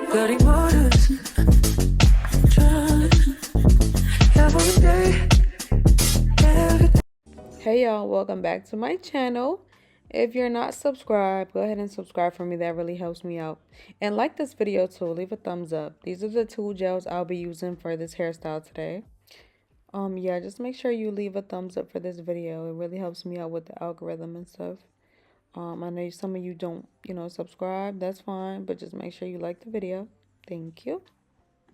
bloody waters, drown every day, every day. Hey y'all, welcome back to my channel. If you're not subscribed, go ahead and subscribe for me. That really helps me out. And like this video too. Leave a thumbs up. These are the two gels I'll be using for this hairstyle today. Yeah, just make sure you leave a thumbs up for this video. It really helps me out with the algorithm and stuff. I know some of you don't, subscribe. That's fine, but just make sure you like the video. Thank you.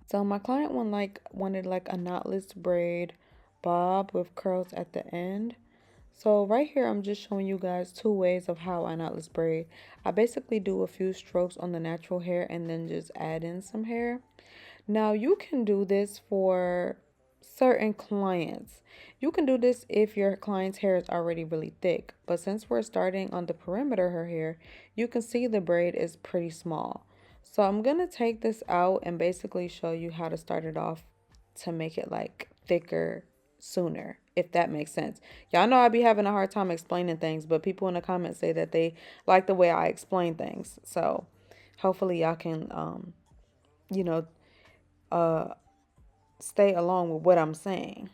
So my client wanted like a knotless braid bob with curls at the end. So right here, I'm just showing you guys two ways of how I knotless braid. I basically do a few strokes on the natural hair and then just add in some hair. Now you can do this for certain clients. You can do this if your client's hair is already really thick. But since we're starting on the perimeter of her hair, you can see the braid is pretty small. So I'm going to take this out and basically show you how to start it off to make it like thicker sooner, if that makes sense. Y'all know I be having a hard time explaining things, but people in the comments say that they like the way I explain things. So hopefully y'all can, you know, stay along with what I'm saying.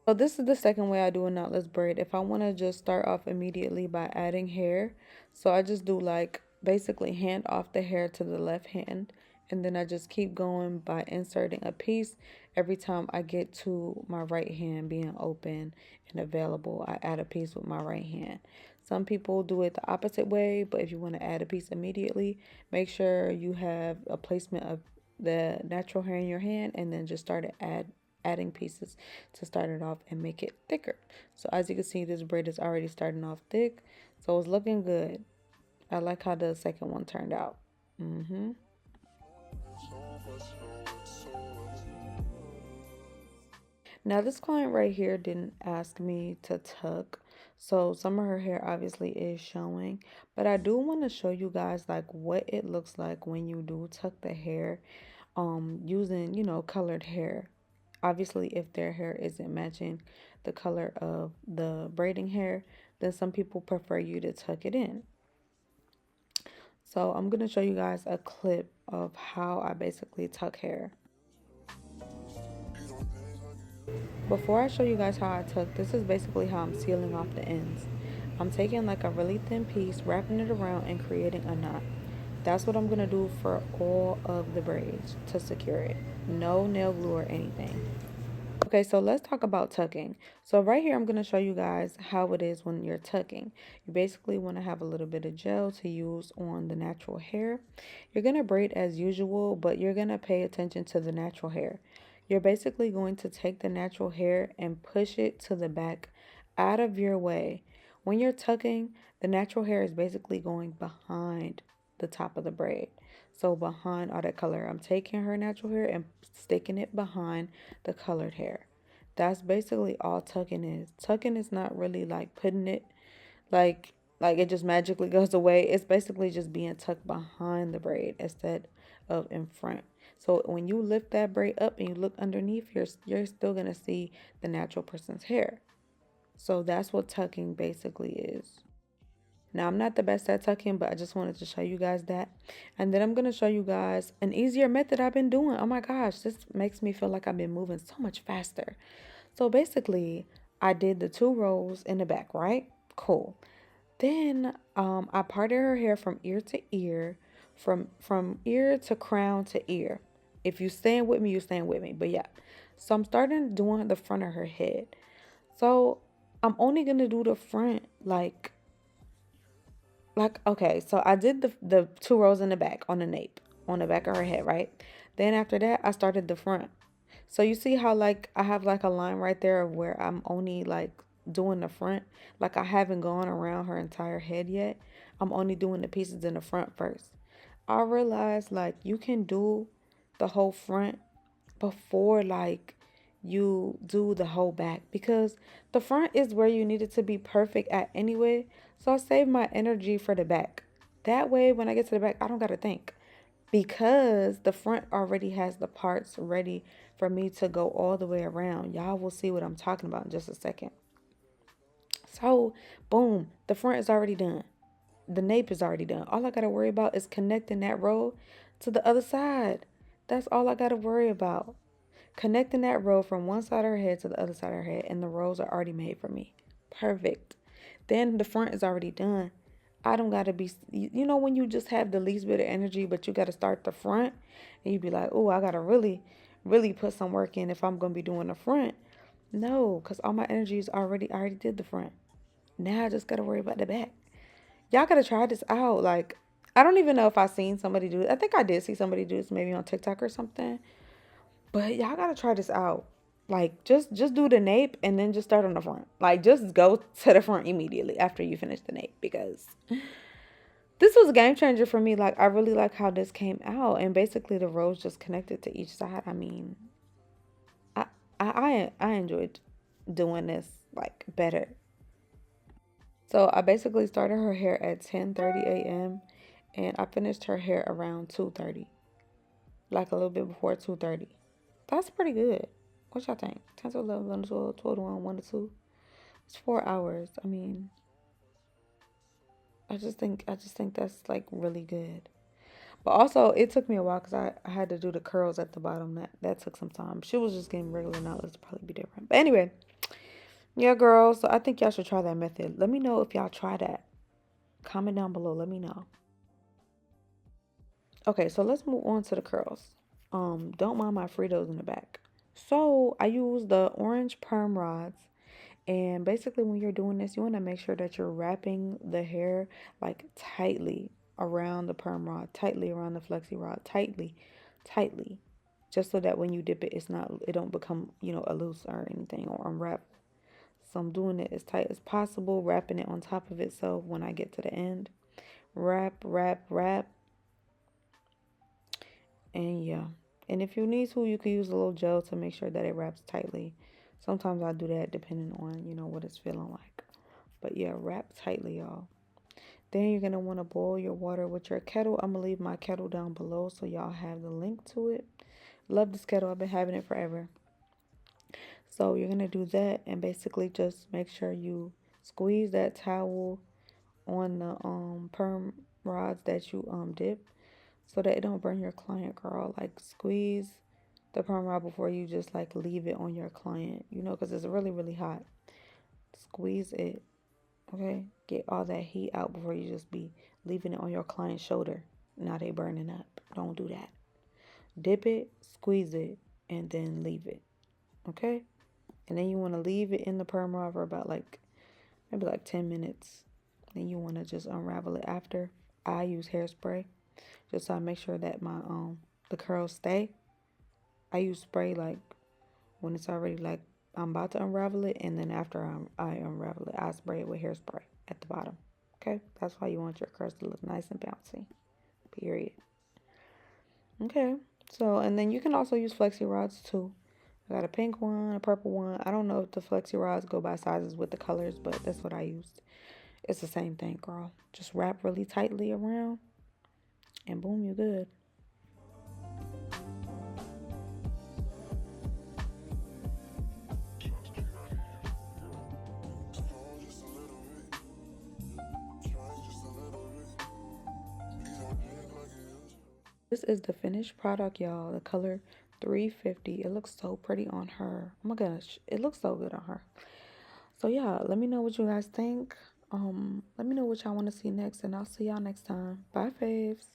So this is the second way I do a knotless braid. If I want to just start off immediately by adding hair, so I just do like basically hand off the hair to the left hand, and then I just keep going by inserting a piece every time I get to my right hand being open and available. I add a piece with my right hand. Some people do it the opposite way, but if you want to add a piece immediately, make sure you have a placement of the natural hair in your hand and then just start to adding pieces to start it off and make it thicker. So as you can see, this braid is already starting off thick, so it's looking good. I like how the second one turned out. Now this client right here didn't ask me to tuck, so some of her hair obviously is showing, but I do want to show you guys like what it looks like when you do tuck the hair using, colored hair. Obviously, if their hair isn't matching the color of the braiding hair, then some people prefer you to tuck it in. So I'm going to show you guys a clip of how I basically tuck hair. Before I show you guys how I tuck, this is basically how I'm sealing off the ends. I'm taking like a really thin piece, wrapping it around and creating a knot. That's what I'm going to do for all of the braids to secure it. No nail glue or anything. Okay, so let's talk about tucking. So right here, I'm going to show you guys how it is when you're tucking. You basically want to have a little bit of gel to use on the natural hair. You're going to braid as usual, but you're going to pay attention to the natural hair. You're basically going to take the natural hair and push it to the back out of your way. When you're tucking, the natural hair is basically going behind the top of the braid. So behind all that color, I'm taking her natural hair and sticking it behind the colored hair. That's basically all tucking is. Tucking is not really like putting it like it just magically goes away. It's basically just being tucked behind the braid instead of in front. So when you lift that braid up and you look underneath, you're still gonna see the natural person's hair. So that's what tucking basically is. Now, I'm not the best at tucking, but I just wanted to show you guys that. And then I'm going to show you guys an easier method I've been doing. Oh my gosh, this makes me feel like I've been moving so much faster. So basically, I did the 2 rows in the back, right? Cool. Then I parted her hair from ear to ear, from ear to crown to ear. If you stand with me, you stand with me. But yeah, so I'm starting doing the front of her head. So I'm only going to do the front okay, so I did the 2 rows in the back on the nape, on the back of her head, right? Then after that, I started the front. So you see how like I have like a line right there of where I'm only like doing the front. Like I haven't gone around her entire head yet. I'm only doing the pieces in the front first. I realized like you can do the whole front before like you do the whole back, because the front is where you need it to be perfect at anyway. So I save my energy for the back. That way when I get to the back, I don't gotta think, because the front already has the parts ready for me to go all the way around. Y'all will see what I'm talking about in just a second. So boom, the front is already done. The nape is already done. All I gotta worry about is connecting that row to the other side. That's all I got to worry about. Connecting that row from one side of her head to the other side of her head, and the rows are already made for me. Perfect. Then the front is already done. I don't got to be, you know, when you just have the least bit of energy, but you got to start the front, and you be like, oh, I got to really put some work in if I'm going to be doing the front. No, because all my energy is I already did the front. Now I just got to worry about the back. Y'all got to try this out. Like, I don't even know if I seen somebody do it. I think I did see somebody do this maybe on TikTok or something. But y'all gotta try this out. Like just do the nape and then just start on the front. Like just go to the front immediately after you finish the nape because this was a game changer for me. Like I really like how this came out and basically the rows just connected to each side. I mean, I I enjoyed doing this like better. So I basically started her hair at 10:30 a.m. and I finished her hair around 2:30, like a little bit before 2:30. That's pretty good. What y'all think? 10 to 11, 11 to 12, 12 to 1, 1 to 2. It's 4 hours. I mean, I just think that's like really good. But also, it took me a while because I had to do the curls at the bottom. That took some time. She was just getting regular knotless, probably be different. But anyway, yeah, girls. So I think y'all should try that method. Let me know if y'all try that. Comment down below. Let me know. Okay, so let's move on to the curls. Don't mind my Fritos in the back. So I use the orange perm rods. And basically, when you're doing this, you want to make sure that you're wrapping the hair like tightly around the perm rod, tightly around the flexi rod, tightly, just so that when you dip it, it don't become, a loose or anything or unwrap. So I'm doing it as tight as possible, wrapping it on top of it. So when I get to the end, wrap, and yeah. And if you need to, you can use a little gel to make sure that it wraps tightly. Sometimes I do that depending on, what it's feeling like. But yeah, wrap tightly, y'all. Then you're going to want to boil your water with your kettle. I'm going to leave my kettle down below so y'all have the link to it. Love this kettle. I've been having it forever. So you're going to do that and basically just make sure you squeeze that towel on the perm rods that you dip so that it don't burn your client, girl. Like squeeze the perm rod before you just like leave it on your client, because it's really, really hot. Squeeze it, okay? Get all that heat out before you just be leaving it on your client's shoulder. Now they burning up. Don't do that. Dip it, squeeze it, and then leave it, okay? And then you want to leave it in the perm rod for about like maybe like 10 minutes. Then you want to just unravel it after. I use hairspray just so I make sure that my the curls stay. I use spray like when it's already like I'm about to unravel it, and then after I unravel it, I spray it with hairspray at the bottom. Okay, that's why you want your curls to look nice and bouncy. Period. Okay, so and then you can also use flexi rods too. I got a pink one, a purple one. I don't know if the flexi rods go by sizes with the colors, but that's what I used. It's the same thing, girl. Just wrap really tightly around, and boom, you're good. This is the finished product, y'all. The color 350. It looks so pretty on her. Oh my gosh, it looks so good on her. So yeah, let me know what you guys think. Let me know what y'all want to see next, and I'll see y'all next time. Bye, faves.